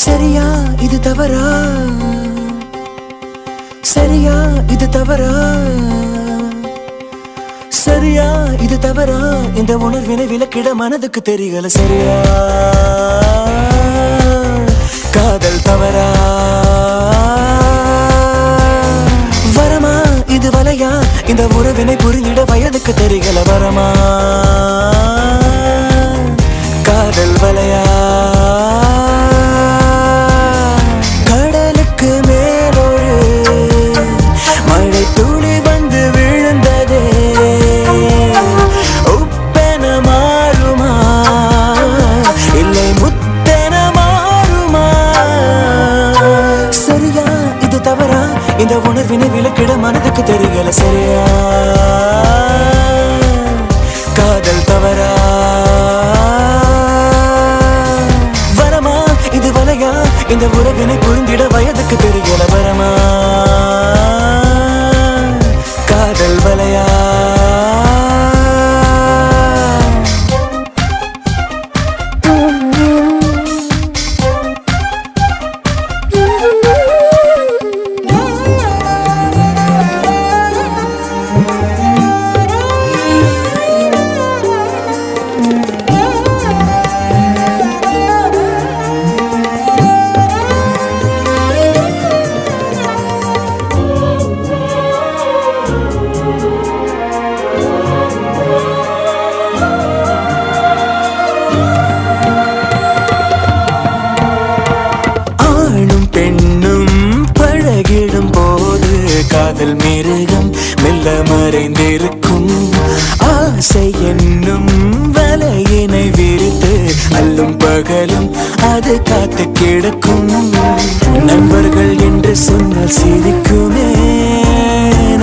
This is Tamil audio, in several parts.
சரியா இது தவறா, சரியா இது தவறா, சரியா இது தவறா, இந்த உணர்வினை விலக்கிட மனதுக்கு தெரியல. சரியா காதல் தவறா, வரமா இது வலையா, இந்த உறவினை புரிந்திட வயதுக்கு தெரியல. வரமா காதல் வலையா, கடலுக்கு மேலொரு மழை துளி வந்து விழுந்ததே, உப்பென மாறுமா இல்லை முத்தென மாறுமா? சரியா இது தவறா, இந்த உணர்வினை விலக்கிட மனதுக்கு தெரியல. சரியா காதல் தவறா, வரமா இது வலையா, இந்த உறவினை புரிந்திட வயதுக்கு தெரியல. வரமா காதல் வலையா, காதல் மிருகம் மெல்ல மறைந்திருக்கும், ஆசை என்னும் வலையினை விரித்து அல்லும் பகலும் அது காத்து கிடக்கும். நண்பர்கள் என்று சொன்னால் சிரிக்குமே,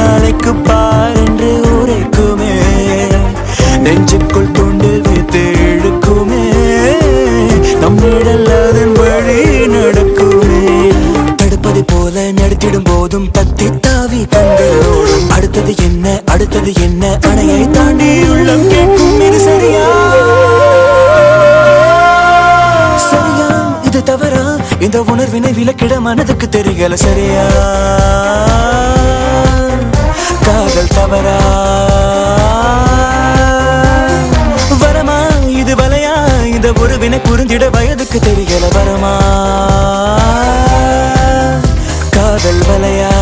நாளைக்கு பார் என்று உரைக்குமே, நெஞ்சுக்குள் கொண்டு வைத்து இழுக்குமே, நம்மிடல் அதன் வழி நடக்குமே. தடுப்பது போல நடத்திடும் போதும் தத்தி தாவி கண்டோடும், அடுத்தது என்ன அடுத்தது என்ன, அணையை தாண்டி உள்ளம் கேட்கும். இது சரியா சரியா இது தவறா, இந்த உணர்வினை விலக்கிட மனதுக்கு தெரியல. சரியா காதல் தவறா, வரமா இது வலையா, இந்த உறவினை புரிந்திட வயதுக்கு தெரியல. வரமா காதல் வலையா,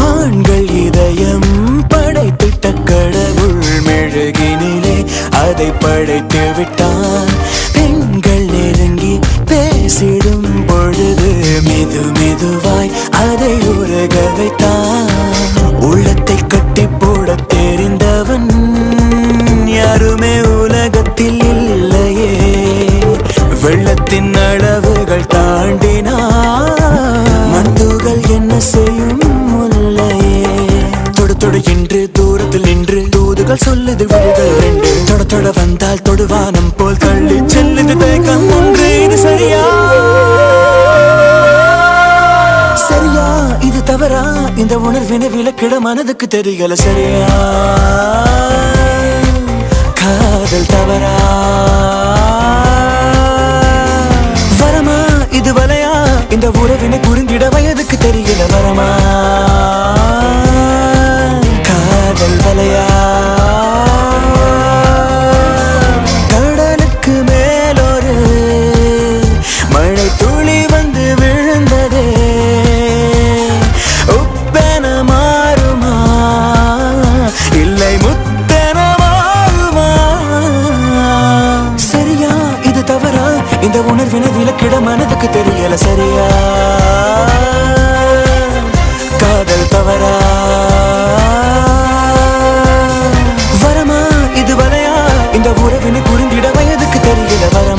ஆண்கள் இதயம் படைத்திட்ட கடவுள் மெழுகினிலே அதை படைத்து விட்டான். பெண்கள் நெருங்கி பேசிடும் பொழுது மெது மெதுவாய் அதை உருக வைத்தான். உள்ளத்தை கட்டி போட தெரிந்தவன் யாருமே உலகத்தில் இல்லையே, வெள்ளத்தின் அளவுகள் தாண்டினான் மண்டுகள் என்ன செய்யும் என்று தூரத்தில் நின்று தூதுகள் சொல்லுது விழிகள் ரெண்டு, தொட தொட வந்தால் தொடுவானம் போல் தள்ளி செல்லுது தேக்கம் ஒன்று. இது சரியா சரியா இது தவறா, இந்த உணர்வினை விலக்கிட மனதுக்கு தெரியல. சரியா காதல் தவறா, வரமா இது வலையா, இந்த உறவினை புரிந்திட வயதுக்கு தெரியல. வரமா காதல் வலையா, கடலுக்கு மேலொரு மழை துளி வந்து விழுந்ததே, உப்பென மாறுமா இல்லை முத்தென மாறுமா? சரியா இது தவறா, இந்த உணர்வினை விலக்கிட மனதுக்கு தெரியல. சரியா காதல் தவறா, வரமா இது வலையா, இந்த உறவினை புரிந்திட வயதுக்கு தெரியல. வர